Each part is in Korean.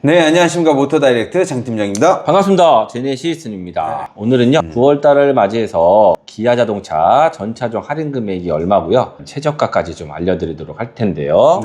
네, 안녕하십니까. 모터다이렉트 장팀장입니다. 반갑습니다. 제네시스입니다. 오늘은요, 9월달을 맞이해서 기아 자동차 전차종 할인 금액이 얼마고요, 최저가까지 좀 알려드리도록 할 텐데요.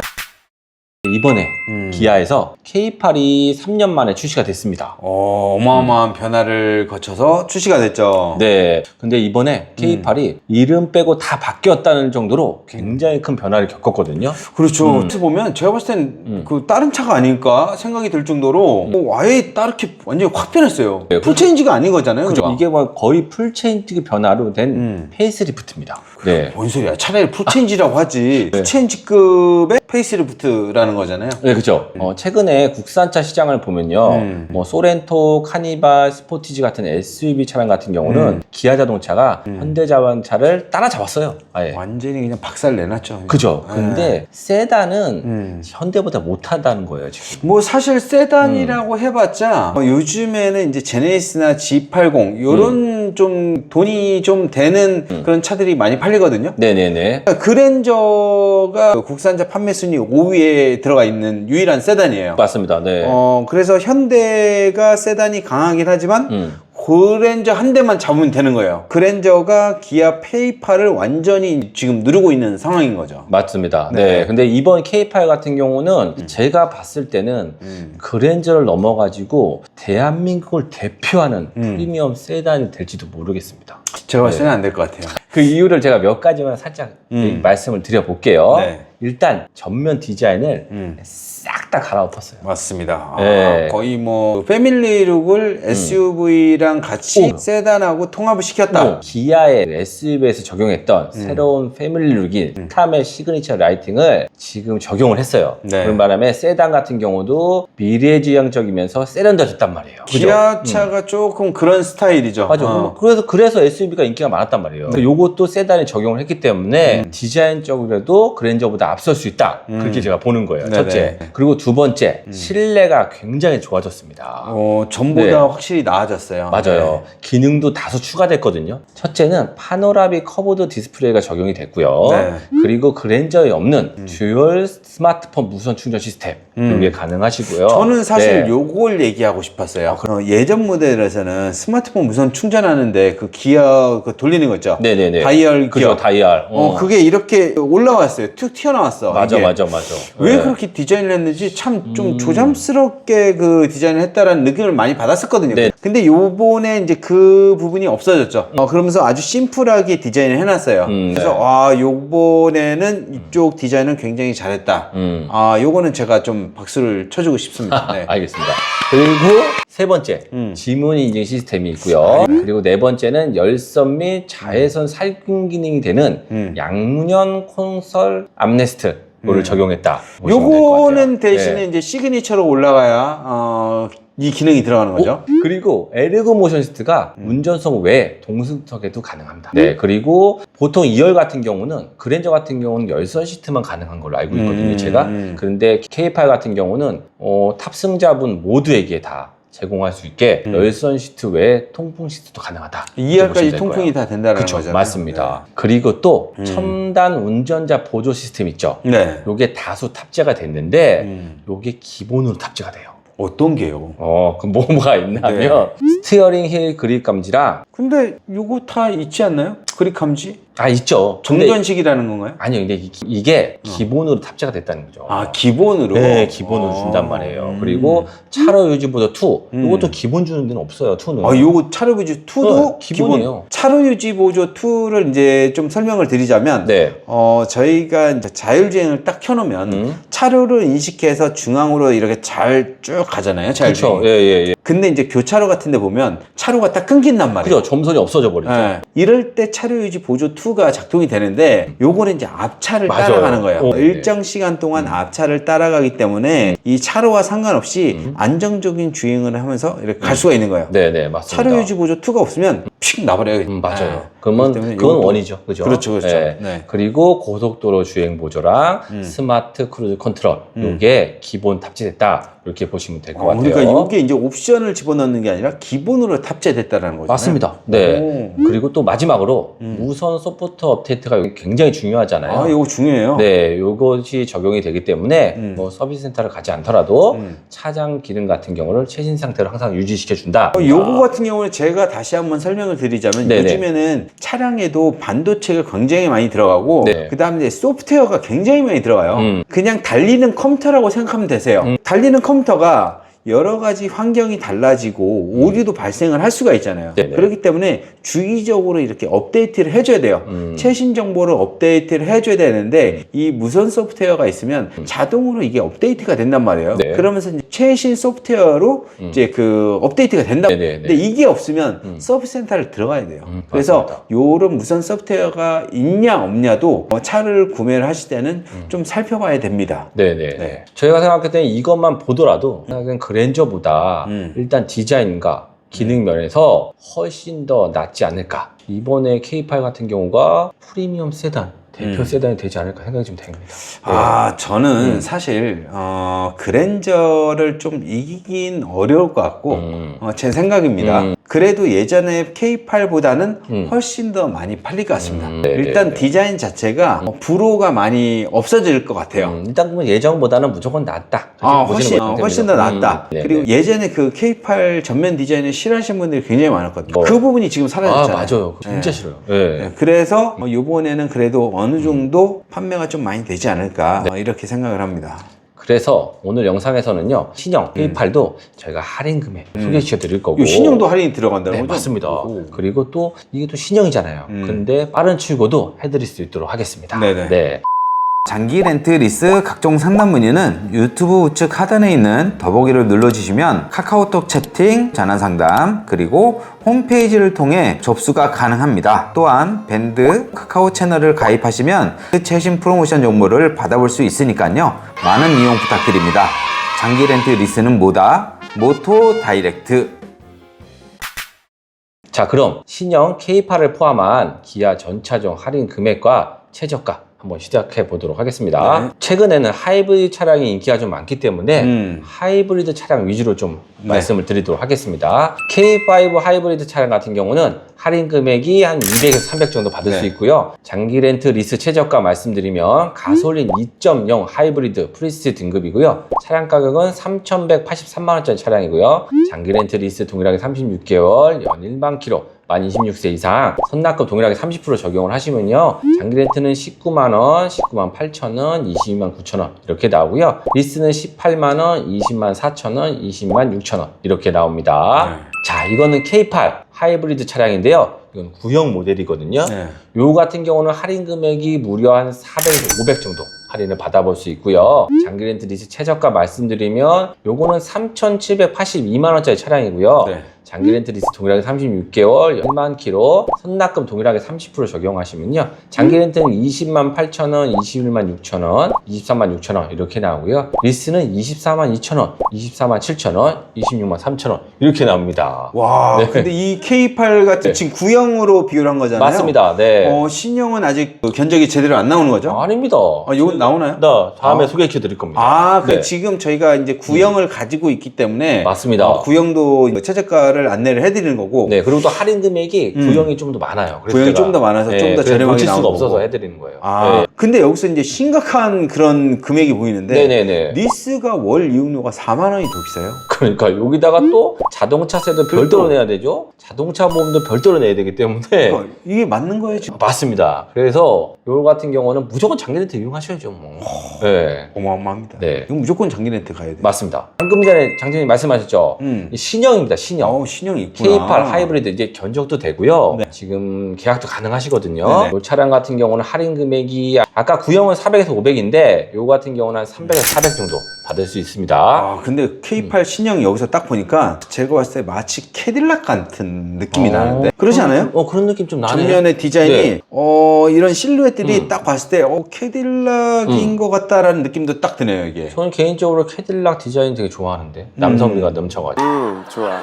이번에 기아에서 K8이 3년 만에 출시가 됐습니다. 어마어마한 변화를 거쳐서 출시가 됐죠. 네. 근데 이번에 K8이 이름 빼고 다 바뀌었다는 정도로 굉장히 큰 변화를 겪었거든요. 그렇죠. 어떻게 보면 제가 봤을 땐 그 다른 차가 아닐까 생각이 들 정도로 아예 다르게 완전히 확 변했어요. 네, 풀체인지가 아닌 거잖아요. 그죠? 이게 뭐 거의 풀체인지 변화로 된 페이스리프트입니다. 네. 뭔 소리야. 차라리 풀체인지라고 하지. 풀체인지급의 페이스리프트라는 거잖아요. 네, 그죠. 최근에 국산차 시장을 보면요, 뭐 소렌토, 카니발, 스포티지 같은 SUV 차량 같은 경우는 기아 자동차가 현대자동차를 따라잡았어요. 아예. 완전히 그냥 박살 내놨죠. 그죠. 근데 세단은 현대보다 못한다는 거예요, 지금. 뭐 사실 세단이라고 해봤자 요즘에는 이제 제네시스나 G80 요런 좀 돈이 좀 되는 그런 차들이 많이 팔리거든요. 네네네. 그랜저가 국산차 판매 순위 5위에 들어가 있는 유일한 세단이에요. 맞습니다. 네. 그래서 현대가 세단이 강하긴 하지만 그랜저 한 대만 잡으면 되는 거예요. 그랜저가 기아 K8을 완전히 지금 누르고 있는 상황인 거죠. 맞습니다. 네. 네. 근데 이번 K8 같은 경우는 제가 봤을 때는 그랜저를 넘어가지고 대한민국을 대표하는 프리미엄 세단이 될지도 모르겠습니다. 제가 봤을 때는 안 될 것 같아요. 그 이유를 제가 몇 가지만 살짝 말씀을 드려볼게요. 네. 일단 전면 디자인을 싹 다 갈아엎었어요. 맞습니다. 네. 거의 뭐 패밀리룩을 SUV랑 같이 세단하고 통합을 시켰다. 기아의 SUV에서 적용했던 새로운 패밀리룩인 탐의 시그니처 라이팅을 지금 적용을 했어요. 네. 그런 바람에 세단 같은 경우도 미래지향적이면서 세련돼졌단 말이에요. 기아차가 조금 그런 스타일이죠. 맞아. 그래서 SUV가 인기가 많았단 말이에요. 요것도 세단에 적용을 했기 때문에 디자인적으로도 그랜저보다 앞설 수 있다. 그렇게 제가 보는 거예요. 네네. 첫째. 그리고 두 번째, 실내가 굉장히 좋아졌습니다. 전보다 네. 확실히 나아졌어요. 맞아요. 기능도 다소 추가됐거든요. 첫째는 파노라믹 커브드 디스플레이가 적용이 됐고요. 네. 그리고 그랜저에 없는 듀얼 스마트폰 무선 충전 시스템 이게 가능하시고요. 저는 사실 네. 요걸 얘기하고 싶었어요. 예전 모델에서는 스마트폰 무선 충전하는데 그 기어 그 돌리는 거 있죠? 네네네. 다이얼 그죠, 기어. 다이얼. 그게 이렇게 올라왔어요. 툭 튀어나왔어. 맞아, 이게. 맞아. 왜 네. 그렇게 디자인을 했는지 참 좀 조잡스럽게 그 디자인을 했다라는 느낌을 많이 받았었거든요. 네. 근데 요번에 이제 그 부분이 없어졌죠. 그러면서 아주 심플하게 디자인을 해놨어요. 그래서 요번에는 이쪽 디자인은 굉장히 잘했다. 요거는 제가 좀 박수를 쳐주고 싶습니다. 네. 알겠습니다. 그리고 세 번째, 지문 인증 시스템이 있고요. 그리고 네 번째는 열선 및 자외선 살균 기능이 되는 양면 콘솔 암레스트를 적용했다. 보시면 될것 같아요. 요거는 대신에 네. 이제 시그니처로 올라가야 이 기능이 들어가는 거죠. 그리고 에르고 모션 시트가 운전석 외에 동승석에도 가능합니다. 네, 그리고 보통 2열 같은 경우는 그랜저 같은 경우는 열선 시트만 가능한 걸로 알고 있거든요, 제가. 그런데 K8 같은 경우는 탑승자분 모두에게 다 제공할 수 있게 열선 시트 외에 통풍 시트도 가능하다. 2열까지 통풍이 다 된다는 그렇죠, 거잖아요. 맞습니다. 그리고 또 첨단 운전자 보조 시스템 있죠. 네. 요게 다수 탑재가 됐는데 요게 기본으로 탑재가 돼요. 어떤 게요? 그럼 뭐가 있냐면 스티어링 힐 그립 감지랑 근데 요거 다 있지 않나요? 그립 감지? 있죠. 근데 정전식이라는 건가요? 아니요, 근데 이게 기본으로 탑재가 됐다는 거죠. 기본으로? 네, 기본으로 준단 말이에요. 그리고 차로 유지 보조 2, 이것도 기본 주는 데는 없어요. 2는. 요거 차로 유지 2도 기본이에요. 차로 유지 보조 2를 이제 좀 설명을 드리자면, 네. 저희가 이제 자율주행을 딱 켜놓으면 차로를 인식해서 중앙으로 이렇게 잘 쭉 가잖아요. 자율주행. 그렇죠. 예. 근데 이제 교차로 같은 데 보면 차로가 딱 끊긴단 말이에요. 그죠. 점선이 없어져 버리죠. 네. 이럴 때 차로 유지 보조 2가 작동이 되는데 요거는 이제 앞차를 맞아요. 따라가는 거예요. 네. 일정 시간 동안 앞차를 따라가기 때문에 이 차로와 상관없이 안정적인 주행을 하면서 이렇게 갈 수가 있는 거예요. 네, 맞습니다. 차로 유지 보조 2가 없으면 픽 나버려요. 맞아요. 네. 그러면 그렇기 때문에 그건 이것도- 원이죠. 그죠? 그렇죠, 그렇죠. 네. 네. 그리고 고속도로 주행 보조랑 스마트 크루즈 컨트롤 요게 기본 탑재됐다. 이렇게 보시면 될 것 같아요. 그러니까 이게 이제 옵션을 집어넣는 게 아니라 기본으로 탑재됐다라는 거죠. 맞습니다. 네. 오. 그리고 또 마지막으로 무선 소프트 업데이트가 여기 굉장히 중요하잖아요. 아, 이거 중요해요. 네, 요것이 적용이 되기 때문에 뭐 서비스 센터를 가지 않더라도 차량 기능 같은 경우를 최신 상태로 항상 유지시켜 준다. 요거 같은 경우는 제가 다시 한번 설명을 드리자면 네네. 요즘에는 차량에도 반도체가 굉장히 많이 들어가고 네. 그다음에 이제 소프트웨어가 굉장히 많이 들어가요. 그냥 달리는 컴퓨터라고 생각하면 되세요. 달리는 컴퓨터가 여러 가지 환경이 달라지고 오류도 발생을 할 수가 있잖아요. 네네. 그렇기 때문에 주기적으로 이렇게 업데이트를 해줘야 돼요. 최신 정보를 업데이트를 해줘야 되는데 이 무선 소프트웨어가 있으면 자동으로 이게 업데이트가 된단 말이에요. 네. 그러면서 이제 최신 소프트웨어로 이제 그 업데이트가 된다. 네네네. 근데 이게 없으면 서비스 센터를 들어가야 돼요. 그래서 맞습니다. 요런 무선 소프트웨어가 있냐 없냐도 차를 구매를 하실 때는 좀 살펴봐야 됩니다. 네네. 네. 저희가 생각할 때는 이것만 보더라도 그냥 그랜저보다 일단 디자인과 기능 면에서 훨씬 더 낫지 않을까. 이번에 K8 같은 경우가 프리미엄 세단, 대표 세단이 되지 않을까 생각이 좀 됩니다. 아, 저는 사실 그랜저를 좀 이기긴 어려울 것 같고 제 생각입니다. 그래도 예전에 K8보다는 훨씬 더 많이 팔릴 것 같습니다. 일단 디자인 자체가 불호가 많이 없어질 것 같아요. 일단 보면 예전보다는 무조건 낫다. 훨씬 더 낫다. 그리고 예전에 그 K8 전면 디자인을 싫어하시는 분들이 굉장히 많았거든요. 그 부분이 지금 사라졌잖아요. 맞아요. 진짜 싫어요. 네. 네, 그래서 이번에는 그래도 어느 정도 판매가 좀 많이 되지 않을까 이렇게 생각을 합니다. 그래서 오늘 영상에서는요 신형 K8도 저희가 할인 금액 소개시켜 드릴 거고 이 신형도 할인이 들어간다는 네, 거죠? 맞습니다. 오. 그리고 또 이게 또 신형이잖아요. 근데 빠른 출고도 해드릴 수 있도록 하겠습니다. 네네. 네. 장기 렌트 리스 각종 상담 문의는 유튜브 우측 하단에 있는 더보기를 눌러주시면 카카오톡 채팅, 전화 상담, 그리고 홈페이지를 통해 접수가 가능합니다. 또한 밴드 카카오 채널을 가입하시면 최신 프로모션 정보를 받아볼 수 있으니까요. 많은 이용 부탁드립니다. 장기 렌트 리스는 뭐다? 모토 다이렉트. 자, 그럼 신형 K8을 포함한 기아 전차종 할인 금액과 최저가 한번 시작해 보도록 하겠습니다. 네. 최근에는 하이브리드 차량이 인기가 좀 많기 때문에 하이브리드 차량 위주로 좀 말씀을 드리도록 하겠습니다. K5 하이브리드 차량 같은 경우는 할인 금액이 한 200에서 300 정도 받을 수 있고요. 장기 렌트 리스 최저가 말씀드리면 가솔린 2.0 하이브리드 프리스티 등급이고요. 차량 가격은 3,183만 원짜리 차량이고요. 장기 렌트 리스 동일하게 36개월, 연 1만 킬로, 만 26세 이상, 선납금 동일하게 30% 적용을 하시면요. 장기 렌트는 19만원, 19만 8천원, 22만 9천원 이렇게 나오고요. 리스는 18만원, 20만 4천원, 20만 6천원 이렇게 나옵니다. 자, 이거는 K8 하이브리드 차량인데요. 이건 구형 모델이거든요. 요 같은 경우는 할인 금액이 무려 한 400에서 500 정도 할인을 받아볼 수 있고요. 장기 렌트 리스 최저가 말씀드리면 요거는 3,782만 원짜리 차량이고요. 장기 렌트 리스 동일하게 36개월, 1만 킬로, 선납금 동일하게 30% 적용하시면요. 장기 렌트는 20만 8천원, 21만 6천원, 23만 6천원 이렇게 나오고요. 리스는 24만 2천원, 24만 7천원, 26만 3천원 이렇게 나옵니다. 와, 근데 이 K8 같은 지금 구형으로 비교를 한 거잖아요. 맞습니다. 네. 신형은 아직 견적이 제대로 안 나오는 거죠? 아닙니다. 이건 나오나요? 네, 다음에 소개시켜 드릴 겁니다. 네. 지금 저희가 이제 구형을 가지고 있기 때문에 맞습니다. 구형도 최저가를 안내를 해드리는 거고. 네, 그리고 또 할인 금액이 구형이 좀 더 많아요. 그래서 구형이 제가, 좀 더 많아서 좀 더 저렴하게 놓칠 수가 나오는 없어서 거고. 해드리는 거예요. 네. 근데 여기서 이제 심각한 그런 금액이 보이는데. 네네네. 리스가 월 이용료가 4만 원이 더 비싸요. 그러니까 여기다가 또 자동차세도 별도로 내야 되죠. 자동차 보험도 별도로 내야 되기 때문에 이게 맞는 거예요 지금? 맞습니다. 그래서 요 같은 경우는 무조건 장기 렌트 이용하셔야죠. 뭐. 네. 어마어마합니다. 네. 이건 무조건 장기 렌트 가야 돼요. 맞습니다. 방금 전에 장진님 말씀하셨죠. 이 신형입니다. 신형. 신형이 있구나. K8 하이브리드 이제 견적도 되고요. 지금 계약도 가능하시거든요. 이 차량 같은 경우는 할인 금액이 아까 구형은 400에서 500인데 요 같은 경우는 한 300에서 400 정도 받을 수 있습니다. 근데 K8 신형이 여기서 딱 보니까 제가 봤을 때 마치 캐딜락 같은 느낌이 나는데 그러지 않아요? 그런 느낌 좀 나네. 정면의 디자인이 네. 이런 실루엣들이 딱 봤을 때 캐딜락인 것 같다라는 느낌도 딱 드네요 이게. 저는 개인적으로 캐딜락 디자인 되게 좋아하는데 남성미가 넘쳐가지고 좋아.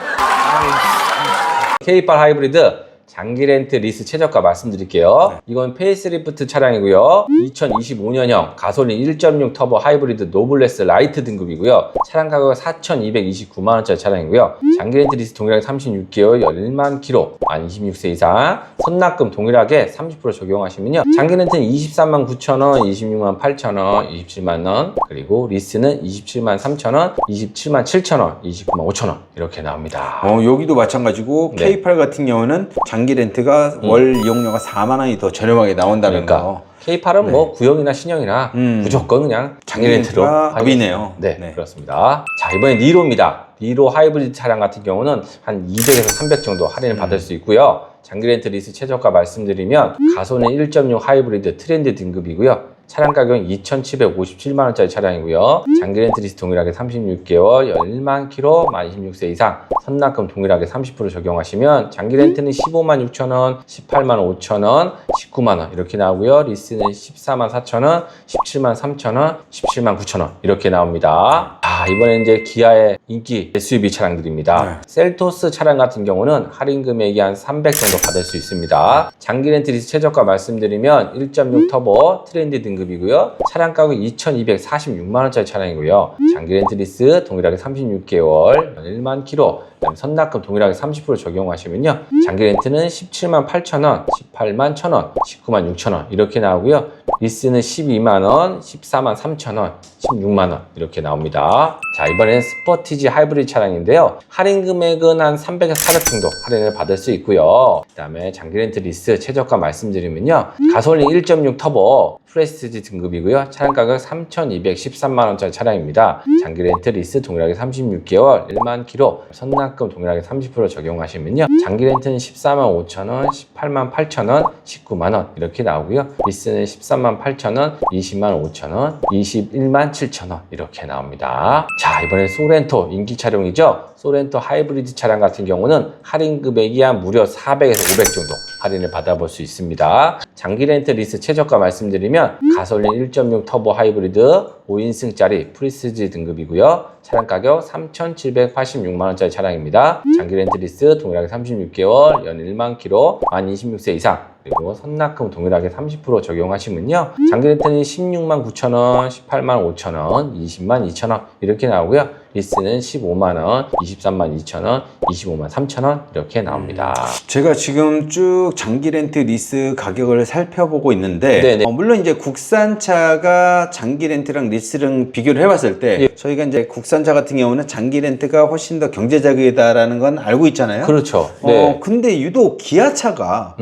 K8 하이브리드 장기 렌트 리스 최저가 말씀드릴게요. 이건 페이스리프트 차량이고요. 2025년형 가솔린 1.6 터보 하이브리드 노블레스 라이트 등급이고요. 차량 가격 4,229만원짜리 차량이고요. 장기 렌트 리스 동일하게 36개월 1만 킬로, 만 26세 이상, 선납금 동일하게 30% 적용하시면요. 장기 렌트는 23만 9천원, 26만 8천원, 27만원, 그리고 리스는 27만 3천원, 27만 7천원, 29만 5천원 이렇게 나옵니다. 여기도 마찬가지고 네. K8 같은 경우는 장기 렌트가 월 이용료가 4만 원이 더 저렴하게 나온다는 거. K8은 뭐 구형이나 신형이나 무조건 그냥 장기 렌트로 합의네요. 네, 그렇습니다. 자, 이번엔 니로입니다. 니로 하이브리드 차량 같은 경우는 한 200에서 300 정도 할인을 받을 수 있고요. 장기 렌트 리스 최저가 말씀드리면 가솔린 1.6 하이브리드 트렌드 등급이고요. 차량 가격은 2,757만원짜리 차량이고요. 장기 렌트 리스 동일하게 36개월, 1만 킬로, 만 26세 이상, 선납금 동일하게 30% 적용하시면 장기 렌트는 15만 6천원, 18만 5천원, 19만원 이렇게 나오고요. 리스는 14만 4천원, 17만 3천원, 17만 9천원 이렇게 나옵니다. 이번엔 이제 기아의 인기 SUV 차량들입니다. 셀토스 차량 같은 경우는 할인 금액이 한 300 정도 받을 수 있습니다. 장기 렌트 리스 최저가 말씀드리면 1.6 터보 트렌드 등급이고요. 차량 가격 2,246만원짜리 차량이고요. 장기 렌트 리스 동일하게 36개월, 1만 킬로, 그다음에 선납금 동일하게 30% 적용하시면요. 장기 렌트는 17만 8천원, 18만 1천원, 19만 6천원 이렇게 나오고요. 리스는 12만원, 14만 3천원, 16만원 이렇게 나옵니다. 자, 이번에는 스포티지 하이브리드 차량인데요. 할인 금액은 한 300에서 400 정도 할인을 받을 수 있고요. 그 다음에 장기 렌트 리스 최저가 말씀드리면요. 가솔린 1.6 터보 프레스티지 등급이고요. 차량 가격 3,213만원짜리 차량입니다. 장기 렌트 리스 동일하게 36개월, 1만 킬로, 선납금 동일하게 30% 적용하시면요. 장기 렌트는 14만 5천원, 18만 8천원, 19만원 이렇게 나오고요. 리스는 13만 8천원, 20만 5천원, 21만 7천원 이렇게 나옵니다. 자, 이번엔 소렌토 인기 차량이죠. 소렌토 하이브리드 차량 같은 경우는 할인 금액이 한 무려 400에서 500 정도 할인을 받아볼 수 있습니다. 장기 렌트 리스 최저가 말씀드리면 가솔린 1.6 터보 하이브리드 5인승짜리 프리스지 등급이고요. 차량 가격 3,786만원짜리 차량입니다. 장기 렌트 리스 동일하게 36개월, 연 1만 킬로, 만 26세 이상, 그리고 선납금 동일하게 30% 적용하시면요. 장기 렌트는 16만 9천원, 18만 5천원, 20만 2천원 이렇게 나오고요. 리스는 15만원, 23만 2천원, 25만 3천원 이렇게 나옵니다. 제가 지금 쭉 장기 렌트 리스 가격을 살펴보고 있는데 물론 이제 국산차가 장기 렌트랑 리스랑 비교를 해봤을 때 저희가 이제 국산차 같은 경우는 장기 렌트가 훨씬 더 경제적이다라는 건 알고 있잖아요. 그렇죠. 근데 유독 기아차가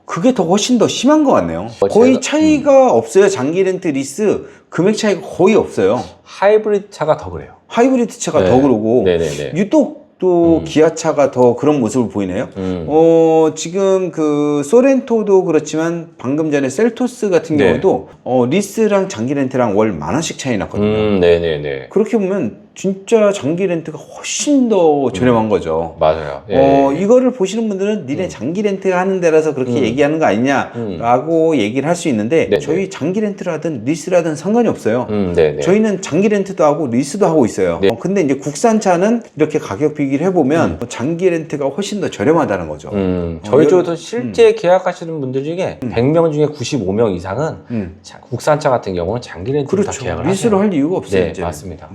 그게 더 훨씬 더 심한 것 같네요. 거의 차이가 없어요. 장기 렌트 리스 금액 차이가 거의 없어요. 하이브리드 차가 더 그래요. 하이브리드 차가 더 그러고 유독 또 기아차가 더 그런 모습을 보이네요. 지금 그 소렌토도 그렇지만 방금 전에 셀토스 같은 경우도 리스랑 장기 렌트랑 월 10,000원씩 차이 났거든요. 그렇게 보면 진짜 장기 렌트가 훨씬 더 저렴한 거죠. 맞아요. 이거를 보시는 분들은 니네 장기 렌트 하는 데라서 그렇게 얘기하는 거 아니냐라고 얘기를 할 수 있는데 저희 장기 렌트를 하든 리스를 하든 상관이 없어요. 저희는 장기 렌트도 하고 리스도 하고 있어요. 근데 이제 국산차는 이렇게 가격 비교를 해보면 장기 렌트가 훨씬 더 저렴하다는 거죠. 저희 쪽에서 실제 계약하시는 분들 중에 100명 중에 95명 이상은 국산차 같은 경우는 장기 렌트로 다 계약을 하세요. 리스로 할 이유가 없어요. 네, 맞습니다.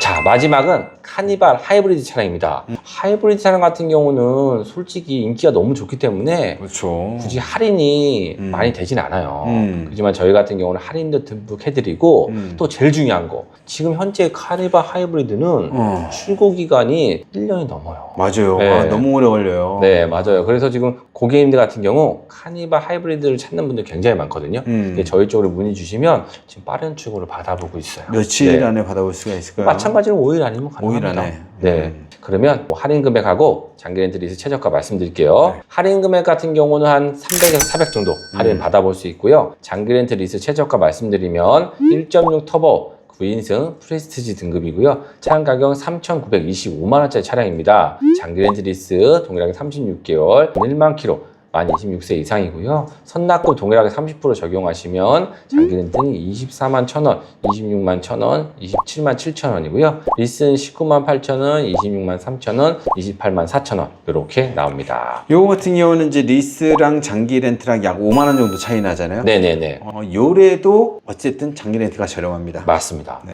자, 마지막은 카니발 하이브리드 차량입니다. 하이브리드 차량 같은 경우는 솔직히 인기가 너무 좋기 때문에 굳이 할인이 많이 되진 않아요. 하지만 저희 같은 경우는 할인도 듬뿍 해드리고 또 제일 중요한 거 지금 현재 카니발 하이브리드는 출고 기간이 1년이 넘어요. 맞아요. 너무 오래 걸려요. 네, 맞아요. 그래서 지금 고객님들 같은 경우 카니발 하이브리드를 찾는 분들 굉장히 많거든요. 저희 쪽으로 문의 주시면 지금 빠른 출고를 받아보고 있어요. 며칠 안에 받아볼 수가 있을까요? 마찬가지로 5일 아니면 가능합니다. 5일 안에. 그러면 할인 금액하고 장기 렌트 리스 최저가 말씀드릴게요. 할인 금액 같은 경우는 한 300에서 400 정도 할인 받아볼 수 있고요. 장기 렌트 리스 최저가 말씀드리면 1.6 터보 9인승 프레스티지 등급이고요. 차량 가격 3,925만원짜리 차량입니다. 장기 렌트 리스 동일하게 36개월, 1만 킬로, 만 26세 이상이고요. 선납금 동일하게 30% 적용하시면 장기 렌트는 24만 1,000원, 26만 1,000원, 27만 7,000원이고요. 리스는 19만 8,000원, 26만 3,000원, 28만 4,000원 이렇게 나옵니다. 요거 같은 경우는 이제 리스랑 장기 렌트랑 약 5만 원 정도 차이 나잖아요. 네네네. 요래도 어쨌든 장기 렌트가 저렴합니다. 맞습니다. 네.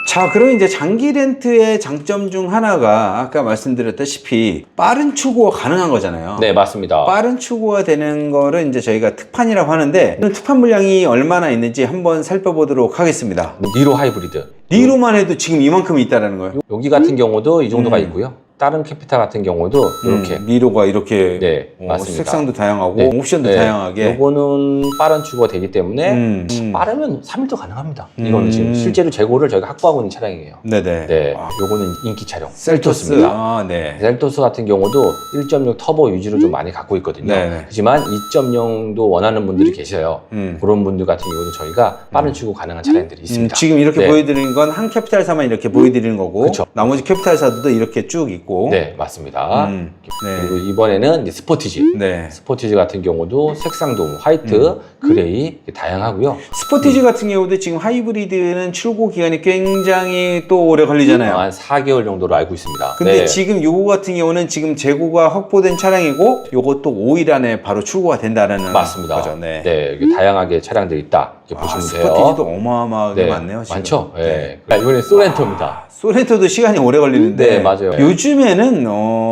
자, 그럼 이제 장기 렌트의 장점 중 하나가 아까 말씀드렸다시피 빠른 출고가 가능한 거잖아요. 네, 맞습니다. 빠른 출고가 되는 거를 이제 저희가 특판이라고 하는데 이런 특판 물량이 얼마나 있는지 한번 살펴보도록 하겠습니다. 니로 하이브리드. 니로만 해도 지금 이만큼이 있다라는 거예요. 여기 같은 경우도 이 정도가 있고요. 다른 캐피탈 같은 경우도 이렇게. 니로가 이렇게 네, 맞습니다. 색상도 다양하고 네. 옵션도 네. 다양하게. 요거는 빠른 출고가 되기 때문에 빠르면 3일도 가능합니다. 이거는 지금 실제로 재고를 저희가 확보하고 있는 차량이에요. 네네. 네, 요거는 인기 차량. 셀토스. 셀토스입니다. 아, 네. 셀토스 같은 경우도 1.6 터보 위주로 좀 많이 갖고 있거든요. 네네. 하지만 2.0도 원하는 분들이 계셔요. 그런 분들 같은 경우는 저희가 빠른 출고 가능한 차량들이 있습니다. 지금 이렇게 네. 보여드리는 건 한 캐피탈사만 이렇게 보여드리는 거고 그쵸. 나머지 캐피탈사들도 이렇게 쭉 있고. 네, 맞습니다. 네. 그리고 이번에는 이제 스포티지. 네. 스포티지 같은 경우도 색상도 화이트, 그레이 이렇게 다양하고요. 스포티지 같은 경우도 지금 하이브리드는 출고 기간이 굉장히 또 오래 걸리잖아요. 한 4개월 정도로 알고 있습니다. 근데 네. 지금 요거 같은 경우는 지금 재고가 확보된 차량이고 요것도 5일 안에 바로 출고가 된다는 맞습니다. 거죠. 네. 네, 이렇게 다양하게 차량들이 있다. 이렇게 보시면 돼요. 스포티지도 어마어마하게 네, 많네요. 지금. 많죠? 네. 이번엔 소렌토입니다. 소렌토도 시간이 오래 걸리는데 네, 맞아요. 요즘에는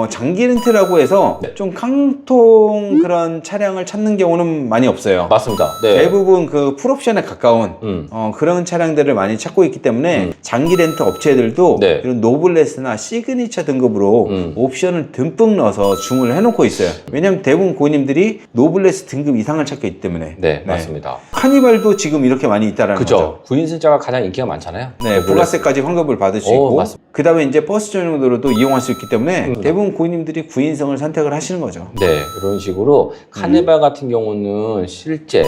장기 렌트라고 해서 네. 좀 깡통 그런 차량을 찾는 경우는 많이 없어요. 맞습니다. 네. 대부분 그 풀옵션에 가까운 그런 차량들을 많이 찾고 있기 때문에 장기 렌트 업체들도 네. 이런 노블레스나 시그니처 등급으로 옵션을 듬뿍 넣어서 주문을 해놓고 있어요. 왜냐하면 대부분 고객님들이 노블레스 등급 이상을 찾기 때문에. 네, 맞습니다. 카니발도 지금 이렇게 많이 있다라는 거죠. 그죠. 9인승차가 가장 인기가 많잖아요. 네, 플러스까지 환급을 받을 수 있고 맞습니다. 그 다음에 이제 버스 전용도로도 이용할 수 있기 때문에 대부분 고객님들이 9인승을 선택을 하시는 거죠. 네, 이런 식으로 카니발 같은 경우는 실제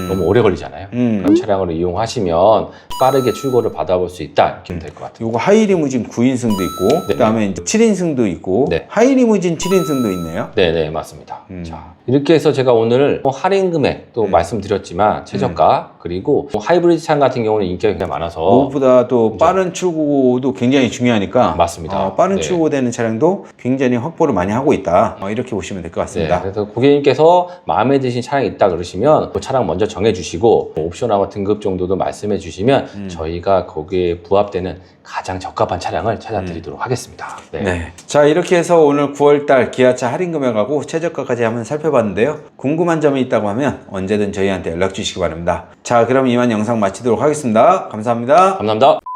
너무 오래 걸리잖아요. 그런 차량을 이용하시면 빠르게 출고를 받아볼 수 있다. 이렇게 될 것 같아요. 요거 하이리무진 9인승도 있고 그 다음에 이제 7인승도 있고 네. 하이리무진 7인승도 있네요. 네, 네, 맞습니다. 자, 이렇게 해서 제가 오늘 할인 금액 또 말씀드렸지만 최저가 그리고 하이브리드 차량 같은 경우는 인기가 굉장히 많아서 무엇보다 또 빠른 출고도 굉장히 중요하니까 맞습니다. 빠른 네. 출고되는 차량도 굉장히 확보를 많이 하고 있다. 이렇게 보시면 될 것 네, 같습니다. 그래서 고객님께서 마음에 드신 차량이 있다 그러시면 그 차량 먼저 정해주시고 옵션하고 등급 정도도 말씀해 주시면 저희가 거기에 부합되는 가장 적합한 차량을 찾아드리도록 하겠습니다. 네. 네. 자, 이렇게 해서 오늘 9월달 기아차 할인 금액하고 최저가까지 한번 살펴봤는데요. 궁금한 점이 있다고 하면 언제든 저희한테 연락 주시기 바랍니다. 자, 그럼 이만 영상 마치도록 하겠습니다. 감사합니다. 감사합니다.